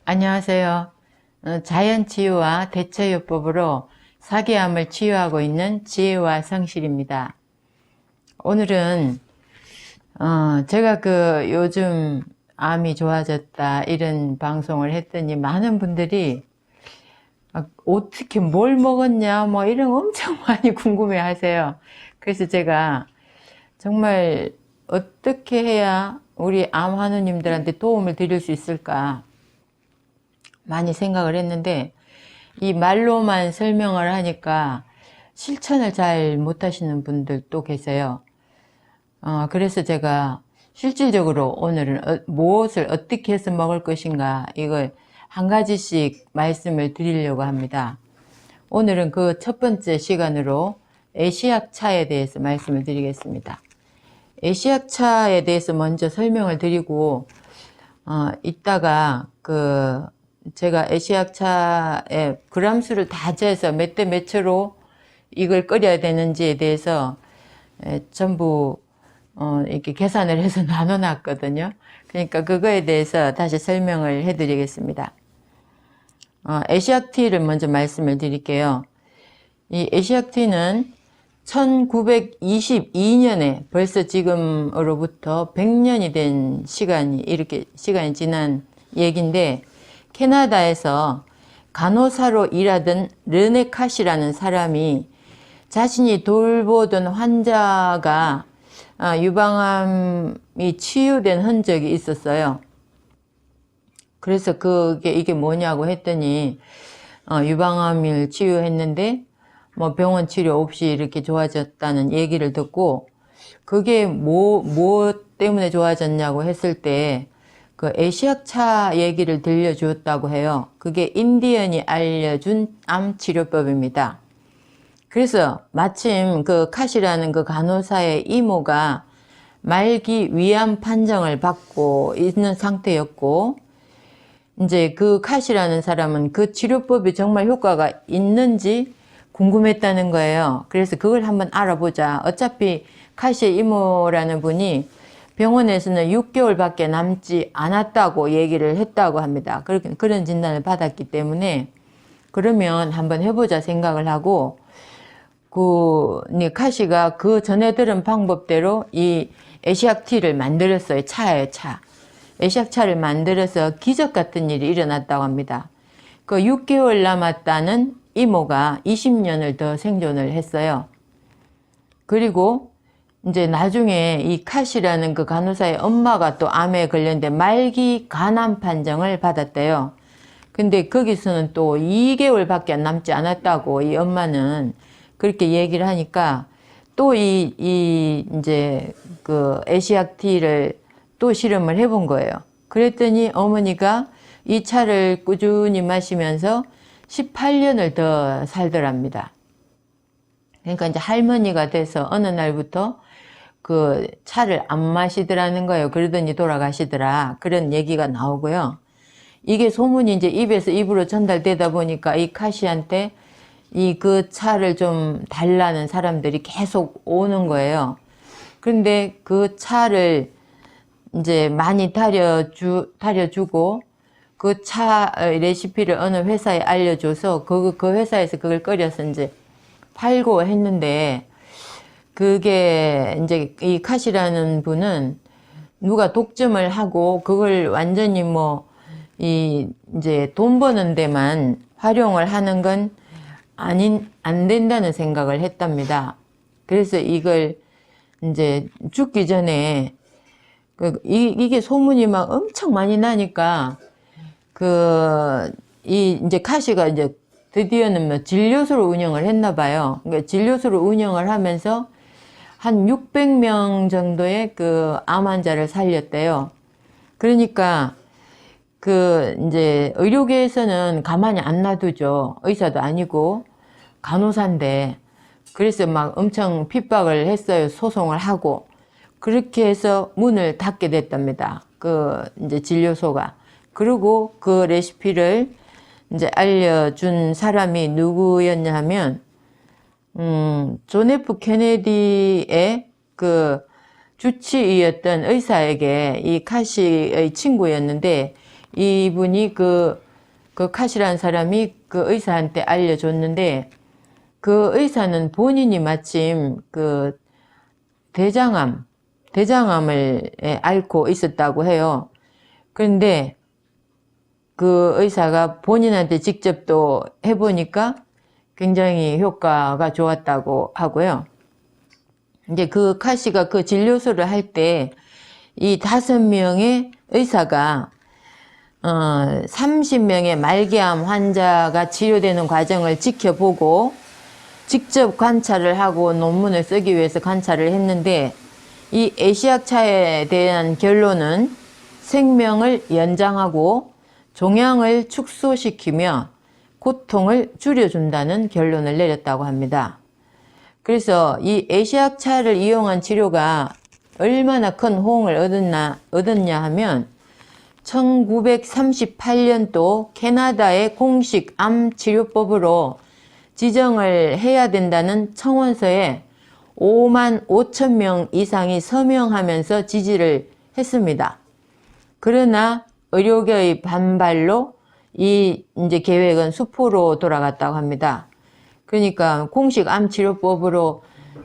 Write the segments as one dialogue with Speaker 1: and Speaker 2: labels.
Speaker 1: 안녕하세요. 자연치유와 대처요법으로 사기암을 치유하고 있는 지혜와 성실입니다. 오늘은 제가 요즘 암이 좋아졌다 이런 방송을 했더니 많은 분들이 어떻게 뭘 먹었냐 뭐 이런 거 엄청 많이 궁금해 하세요. 그래서 제가 정말 어떻게 해야 우리 암 환우님들한테 도움을 드릴 수 있을까 많이 생각을 했는데, 이 말로만 설명을 하니까 실천을 잘 못하시는 분들도 계세요. 그래서 제가 실질적으로 오늘은 무엇을 어떻게 해서 먹을 것인가 이걸 한 가지씩 말씀을 드리려고 합니다. 오늘은 그 첫 번째 시간으로 애시약차에 대해서 말씀을 드리겠습니다. 애시약차에 대해서 먼저 설명을 드리고 이따가 제가 애시약차의 그람수를 다 재서 몇 대 몇 초로 이걸 끓여야 되는지에 대해서 전부 이렇게 계산을 해서 나눠 놨거든요. 그러니까 그거에 대해서 다시 설명을 해 드리겠습니다. 애시약티를 먼저 말씀을 드릴게요. 이 애시약티는 1922년에 벌써 지금으로부터 100년이 된 시간이 지난 얘기인데, 캐나다에서 간호사로 일하던 르네 캇이라는 사람이 자신이 돌보던 환자가 유방암이 치유된 흔적이 있었어요. 그래서 이게 뭐냐고 했더니 유방암을 치유했는데 뭐 병원 치료 없이 이렇게 좋아졌다는 얘기를 듣고, 그게 뭐 때문에 좋아졌냐고 했을 때 그 애시약차 얘기를 들려주었다고 해요. 그게 인디언이 알려준 암 치료법입니다. 그래서 마침 그 캇이라는 그 간호사의 이모가 말기 위암 판정을 받고 있는 상태였고, 이제 그 캇이라는 사람은 그 치료법이 정말 효과가 있는지 궁금했다는 거예요. 그래서 그걸 한번 알아보자. 어차피 캇의 이모라는 분이 병원에서는 6개월밖에 남지 않았다고 얘기를 했다고 합니다. 그런 진단을 받았기 때문에 그러면 한번 해보자 생각을 하고, 캇이가 그 전에 들은 방법대로 이 애시약티를 만들었어요. 차예요, 차. 애시약차를 만들어서 기적 같은 일이 일어났다고 합니다. 6개월 남았다는 이모가 20년을 더 생존을 했어요. 그리고 이제 나중에 이 캇이라는 그 간호사의 엄마가 또 암에 걸렸는데 말기 간암 판정을 받았대요. 근데 거기서는 또 2개월밖에 남지 않았다고 이 엄마는 그렇게 얘기를 하니까, 또 이제 그 애시약티를 또 실험을 해본 거예요. 그랬더니 어머니가 이 차를 꾸준히 마시면서 18년을 더 살더랍니다. 그러니까 이제 할머니가 돼서 어느 날부터 그 차를 안 마시더라는 거예요. 그러더니 돌아가시더라. 그런 얘기가 나오고요. 이게 소문이 이제 입에서 입으로 전달되다 보니까 이 캇이한테 그 차를 좀 달라는 사람들이 계속 오는 거예요. 그런데 그 차를 이제 많이 다려주고 그 차 레시피를 어느 회사에 알려줘서 그 회사에서 그걸 끓여서 이제 팔고 했는데, 그게 이제 이 캇이라는 분은 누가 독점을 하고 그걸 완전히 이제 돈 버는 데만 활용을 하는 건 안 된다는 생각을 했답니다. 그래서 이걸 이제 죽기 전에 이게 소문이 막 엄청 많이 나니까 이제 캇이가 이제 드디어는 진료소를 운영을 했나 봐요. 그러니까 진료소를 운영을 하면서 한 600명 정도의 그 암 환자를 살렸대요. 그러니까 이제 의료계에서는 가만히 안 놔두죠. 의사도 아니고 간호사인데. 그래서 막 엄청 핍박을 했어요. 소송을 하고. 그렇게 해서 문을 닫게 됐답니다. 이제 진료소가. 그리고 그 레시피를 이제 알려준 사람이 누구였냐 하면, 존 F 케네디의 그 주치의였던 의사에게 이 캇이의 친구였는데, 이분이 그 컷이라는 사람이 그 의사한테 알려줬는데, 그 의사는 본인이 마침 그 대장암을 앓고 있었다고 해요. 그런데 그 의사가 본인한테 직접 또 해보니까 굉장히 효과가 좋았다고 하고요. 이제 그 카시가 그 진료소를 할 때 이 5명의 의사가 30명의 말기암 환자가 치료되는 과정을 지켜보고 직접 관찰을 하고 논문을 쓰기 위해서 관찰을 했는데, 이 애시약차에 대한 결론은 생명을 연장하고 종양을 축소시키며 고통을 줄여준다는 결론을 내렸다고 합니다. 그래서 이 애시약차를 이용한 치료가 얼마나 큰 호응을 얻었냐 하면 1938년도 캐나다의 공식 암 치료법으로 지정을 해야 된다는 청원서에 5만 5천 명 이상이 서명하면서 지지를 했습니다. 그러나 의료계의 반발로 이 이제 계획은 수포로 돌아갔다고 합니다. 그러니까 공식 암 치료법으로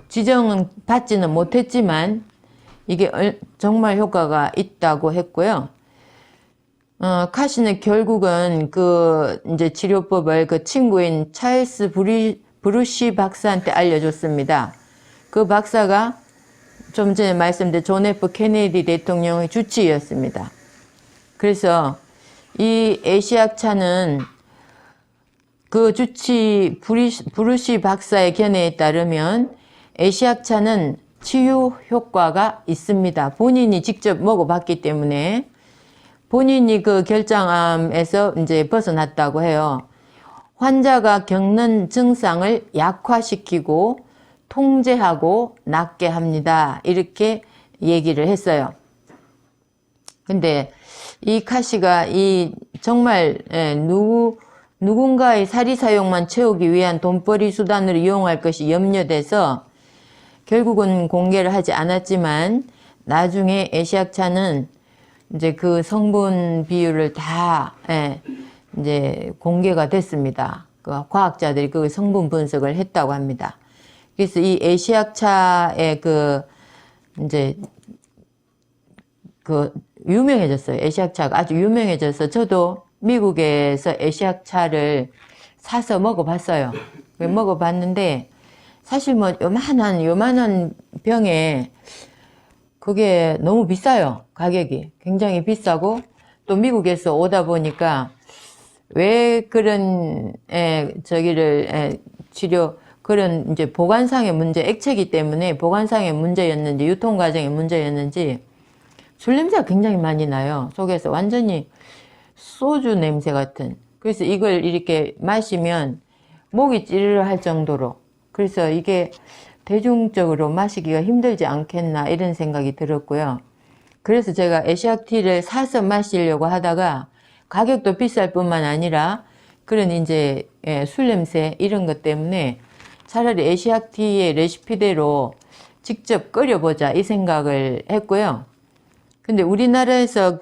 Speaker 1: 지정은 받지는 못했지만 이게 정말 효과가 있다고 했고요. 카시는 결국은 그 이제 치료법을 그 친구인 찰스 브루시 박사한테 알려줬습니다. 그 박사가 좀 전에 말씀드린 존 F 케네디 대통령의 주치의였습니다. 그래서 이 애시약차는 그 주치 브루시 박사의 견해에 따르면 애시약차는 치유 효과가 있습니다. 본인이 직접 먹어봤기 때문에 본인이 그 결장암에서 이제 벗어났다고 해요. 환자가 겪는 증상을 약화시키고 통제하고 낫게 합니다. 이렇게 얘기를 했어요. 근데 이 카시가 이 정말 누군가의 사리 사욕만 채우기 위한 돈벌이 수단으로 이용할 것이 염려돼서 결국은 공개를 하지 않았지만, 나중에 애시약차는 이제 그 성분 비율을 다 이제 공개가 됐습니다. 그 과학자들이 그 성분 분석을 했다고 합니다. 그래서 이 애시약차의 이제 유명해졌어요. 애시약차가 아주 유명해져서 저도 미국에서 애시약차를 사서 먹어봤어요. 먹어봤는데 사실 뭐 요만한 병에 그게 너무 비싸요. 가격이 굉장히 비싸고, 또 미국에서 오다 보니까 왜 그런 그런 이제 보관상의 문제, 액체이기 때문에 보관상의 문제였는지 유통 과정의 문제였는지 술 냄새가 굉장히 많이 나요. 속에서 완전히 소주 냄새 같은. 그래서 이걸 이렇게 마시면 목이 찌르르 할 정도로, 그래서 이게 대중적으로 마시기가 힘들지 않겠나 이런 생각이 들었고요. 그래서 제가 애시약티를 사서 마시려고 하다가 가격도 비쌀 뿐만 아니라 그런 이제 술 냄새 이런 것 때문에 차라리 애시약티의 레시피대로 직접 끓여보자 이 생각을 했고요. 근데 우리나라에서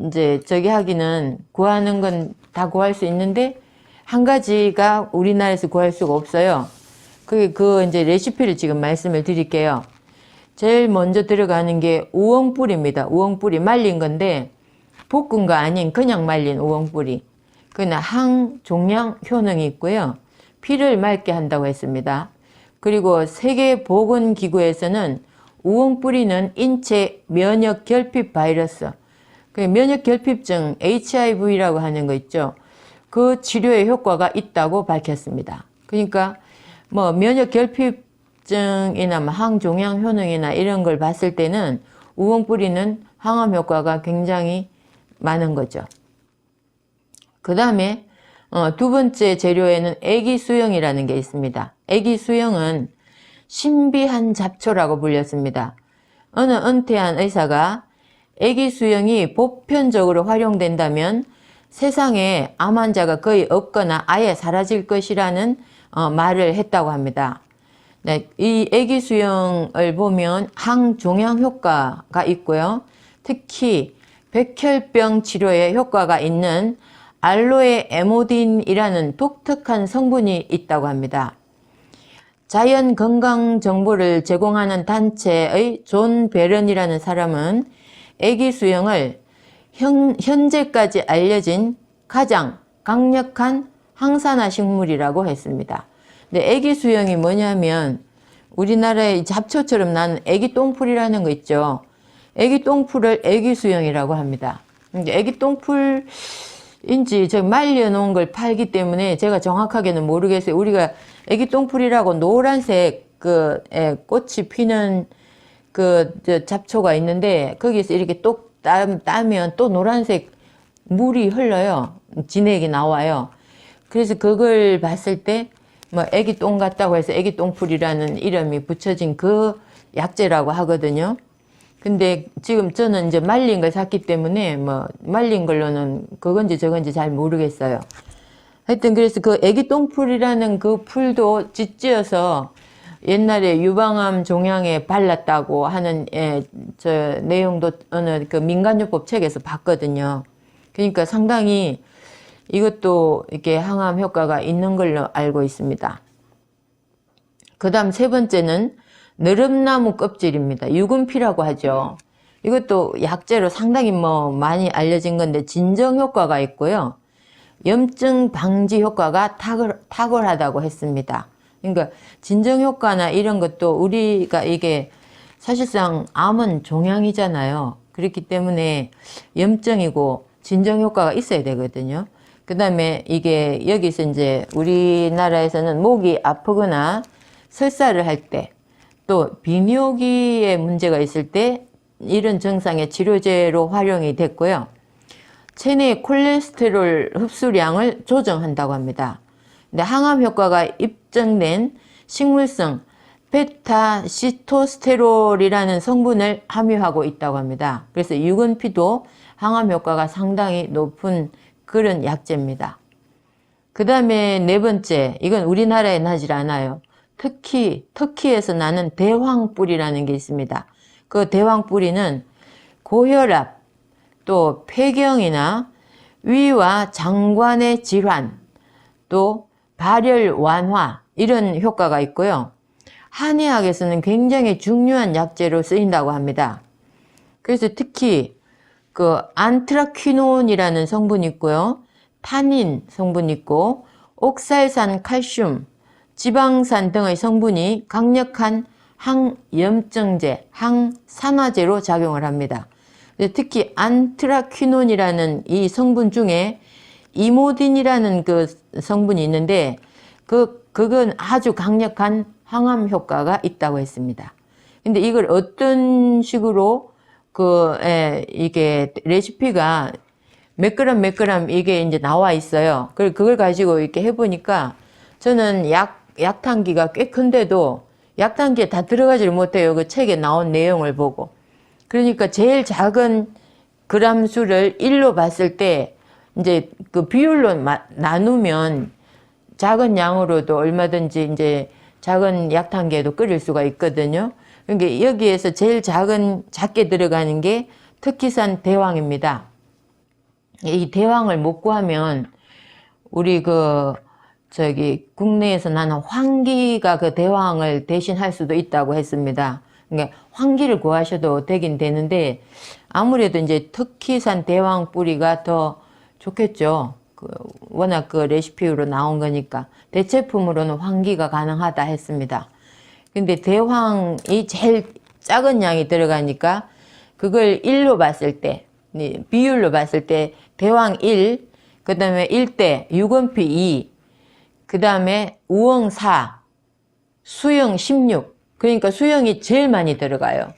Speaker 1: 이제 하기는 구하는 건 다 구할 수 있는데 한 가지가 우리나라에서 구할 수가 없어요. 그게 이제 레시피를 지금 말씀을 드릴게요. 제일 먼저 들어가는 게 우엉뿌리입니다. 우엉뿌리 말린 건데 볶은 거 아닌 그냥 말린 우엉뿌리. 그는 항종양 효능이 있고요. 피를 맑게 한다고 했습니다. 그리고 세계보건기구에서는 우엉뿌리는 인체 면역결핍 바이러스, 면역결핍증 HIV라고 하는 거 있죠. 그 치료에 효과가 있다고 밝혔습니다. 그러니까 뭐 면역결핍증이나 항종양 효능이나 이런 걸 봤을 때는 우엉뿌리는 항암 효과가 굉장히 많은 거죠. 그 다음에 두 번째 재료에는 애기수영이라는 게 있습니다. 애기수영은 신비한 잡초라고 불렸습니다. 어느 은퇴한 의사가 애기수영이 보편적으로 활용된다면 세상에 암 환자가 거의 없거나 아예 사라질 것이라는 말을 했다고 합니다. 네, 이 애기수영을 보면 항종양 효과가 있고요. 특히 백혈병 치료에 효과가 있는 알로에 에모딘이라는 독특한 성분이 있다고 합니다. 자연 건강 정보를 제공하는 단체의 존 베런이라는 사람은 애기 수영을 현재까지 알려진 가장 강력한 항산화 식물이라고 했습니다. 근데 애기 수영이 뭐냐면 우리나라의 잡초처럼 나는 애기 똥풀이라는 거 있죠. 애기 똥풀을 애기 수영이라고 합니다. 애기 똥풀인지 저 말려놓은 걸 팔기 때문에 제가 정확하게는 모르겠어요. 우리가 애기 똥풀이라고 노란색 꽃이 피는 잡초가 있는데 거기서 이렇게 똑 따면 또 노란색 물이 흘러요. 진액이 나와요. 그래서 그걸 봤을 때 뭐 애기 똥 같다고 해서 애기 똥풀이라는 이름이 붙여진 그 약재라고 하거든요. 근데 지금 저는 이제 말린 걸 샀기 때문에 뭐 말린 걸로는 그건지 저건지 잘 모르겠어요. 하여튼 그래서 그 애기 똥풀이라는 그 풀도 찢지어서 옛날에 유방암 종양에 발랐다고 하는 저 내용도 어느 그 민간요법 책에서 봤거든요. 그러니까 상당히 이것도 이렇게 항암 효과가 있는 걸로 알고 있습니다. 그 다음 세 번째는 느릅나무 껍질입니다. 유근피라고 하죠. 이것도 약재로 상당히 많이 알려진 건데 진정 효과가 있고요. 염증 방지 효과가 탁월하다고 했습니다. 그러니까 진정 효과나 이런 것도 우리가 이게 사실상 암은 종양이잖아요. 그렇기 때문에 염증이고 진정 효과가 있어야 되거든요. 그 다음에 이게 여기서 이제 우리나라에서는 목이 아프거나 설사를 할 때 또 비뇨기에 문제가 있을 때 이런 증상의 치료제로 활용이 됐고요. 체내 콜레스테롤 흡수량을 조정한다고 합니다. 근데 항암 효과가 입증된 식물성 베타시토스테롤이라는 성분을 함유하고 있다고 합니다. 그래서 유근피도 항암 효과가 상당히 높은 그런 약재입니다. 그 다음에 네 번째, 이건 우리나라에 나질 않아요. 특히 터키에서 나는 대황뿌리라는 게 있습니다. 그 대황뿌리는 고혈압, 또 폐경이나 위와 장관의 질환, 또 발열 완화 이런 효과가 있고요. 한의학에서는 굉장히 중요한 약재로 쓰인다고 합니다. 그래서 특히 그 안트라퀴논이라는 성분이 있고요. 타닌 성분이 있고 옥살산 칼슘, 지방산 등의 성분이 강력한 항염증제, 항산화제로 작용을 합니다. 특히 안트라퀴논이라는 이 성분 중에 이모딘이라는 그 성분이 있는데 그건 아주 강력한 항암 효과가 있다고 했습니다. 근데 이걸 어떤 식으로 이게 레시피가 몇 그램 이게 이제 나와 있어요. 그걸 가지고 이렇게 해보니까 저는 약탕기가 꽤 큰데도 약탕기에 다 들어가지를 못해요. 그 책에 나온 내용을 보고. 그러니까 제일 작은 그램 수를 1로 봤을 때 이제 그 비율로 나누면 작은 양으로도 얼마든지 이제 작은 약탕기에도 끓일 수가 있거든요. 그러니까 여기에서 제일 작게 들어가는 게 터키산 대왕입니다. 이 대왕을 못 구하면 우리 국내에서 나는 황기가 그 대왕을 대신할 수도 있다고 했습니다. 그러니까 황기를 구하셔도 되긴 되는데 아무래도 이제 터키산 대왕 뿌리가 더 좋겠죠. 워낙 그 레시피로 나온 거니까 대체품으로는 황기가 가능하다 했습니다. 근데 대황이 제일 작은 양이 들어가니까 그걸 1로 봤을 때 비율로 봤을 때 대황 1, 그 다음에 1대 유건피 2, 그 다음에 우엉 4, 수영 16. 그러니까 수영이 제일 많이 들어가요.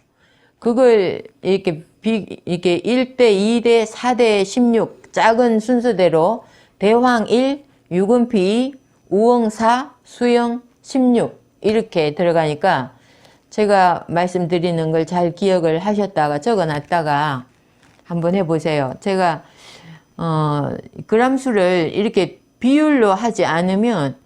Speaker 1: 그걸 이렇게 1대, 2대, 4대 16 작은 순서대로 대황 1, 유건피 2, 우엉 4, 수영 16 이렇게 들어가니까 제가 말씀드리는 걸 잘 기억을 하셨다가 적어놨다가 한번 해보세요. 제가 그램수를 이렇게 비율로 하지 않으면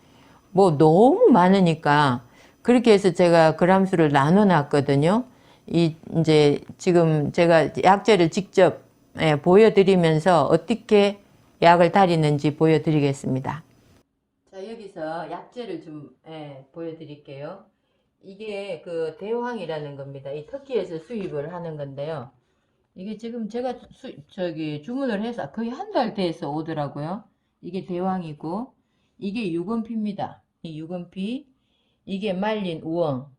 Speaker 1: 너무 많으니까 그렇게 해서 제가 그램수를 나눠 놨거든요. 이제 지금 제가 약재를 직접 보여드리면서 어떻게 약을 다리는지 보여드리겠습니다. 자, 여기서 약재를 좀 보여드릴게요. 이게 그 대황이라는 겁니다. 이 터키에서 수입을 하는 건데요. 이게 지금 제가 주문을 해서 거의 한 달 돼서 오더라고요. 이게 대왕이고, 이게 유건피입니다. 이 유건피, 이게 말린 우엉,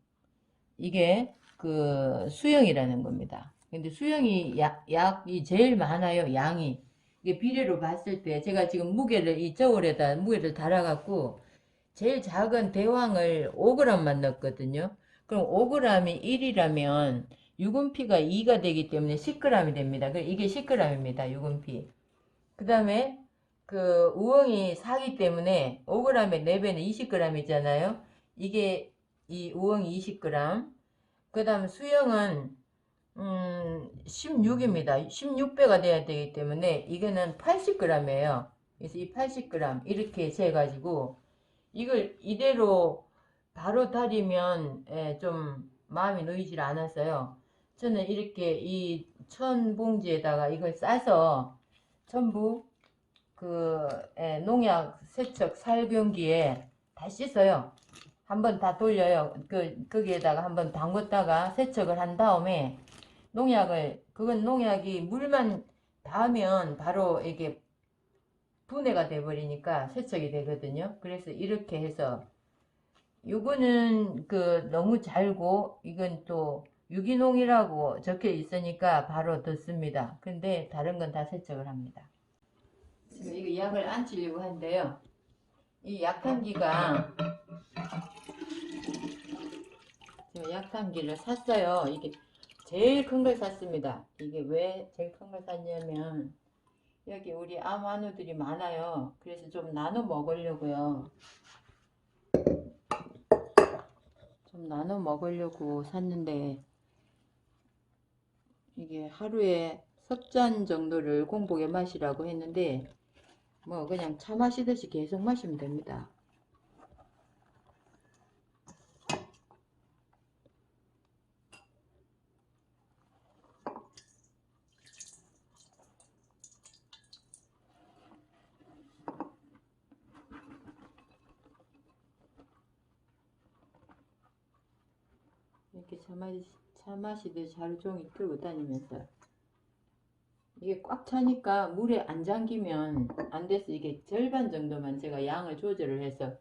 Speaker 1: 이게 그 수영이라는 겁니다. 근데 수영이 약이 제일 많아요, 양이. 이게 비례로 봤을 때, 제가 지금 이 저울에다 무게를 달아갖고, 제일 작은 대왕을 5g만 넣었거든요. 그럼 5g이 1이라면 유분피가 2가 되기 때문에 10g이 됩니다. 이게 10g입니다. 유분피. 그 다음에 그 우엉이 4기 때문에 5g의 4배는 20g이잖아요. 이게 이 우엉이 20g. 그 다음 수영은 16입니다. 16배가 돼야 되기 때문에 이거는 80g이에요. 그래서 이 80g 이렇게 재가지고 이걸 이대로 바로 다리면 좀 마음이 놓이질 않았어요. 저는 이렇게 이 천 봉지에다가 이걸 싸서 전부 그 농약 세척 살균기에 다 씻어요. 한번 다 돌려요. 거기에다가 한번 담궜다가 세척을 한 다음에 그건 농약이 물만 닿으면 바로 이게 분해가 돼 버리니까 세척이 되거든요. 그래서 이렇게 해서 요거는 너무 잘고 이건 또 유기농이라고 적혀 있으니까 바로 듣습니다. 근데 다른 건 다 세척을 합니다. 지금 이거 약을 안 치려고 하는데요. 이 약탕기가 지금 약탕기를 샀어요. 이게 제일 큰 걸 샀습니다. 이게 왜 제일 큰 걸 샀냐면 여기 우리 암한우들이 많아요. 그래서 좀 나눠 먹으려고요. 좀 나눠 먹으려고 샀는데 이게 하루에 석 잔 정도를 공복에 마시라고 했는데 뭐 그냥 차 마시듯이 계속 마시면 됩니다. 이렇게 차 마시듯이 하루 종일 끌고 다니면서 이게 꽉 차니까 물에 안 잠기면 안 돼서 이게 절반 정도만 제가 양을 조절을 해서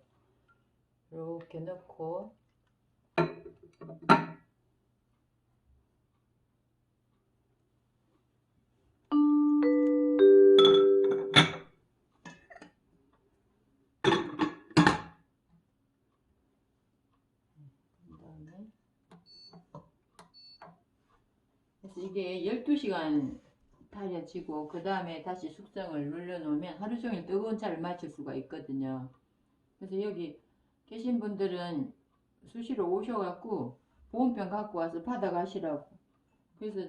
Speaker 1: 이렇게 넣고 그래서 이게 12시간 달여지고 그 다음에 다시 숙성을 눌러놓으면 하루 종일 뜨거운 차를 마실 수가 있거든요. 그래서 여기 계신 분들은 수시로 오셔갖고 보온병 갖고 와서 받아가시라고 그래서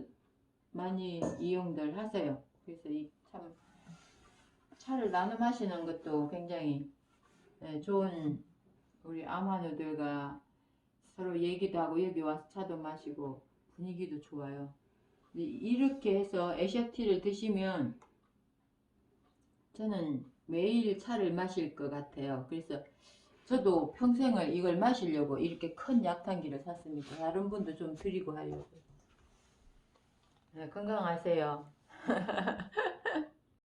Speaker 1: 많이 이용들 하세요. 그래서 이 참 차를 나눠 마시는 것도 굉장히 좋은 우리 암환우들과 서로 얘기도 하고 여기 와서 차도 마시고 분위기도 좋아요. 이렇게 해서 에시아티를 드시면 저는 매일 차를 마실 것 같아요. 그래서 저도 평생을 이걸 마시려고 이렇게 큰 약탕기를 샀습니다. 다른 분도 좀 드리고 하려고. 네, 건강하세요.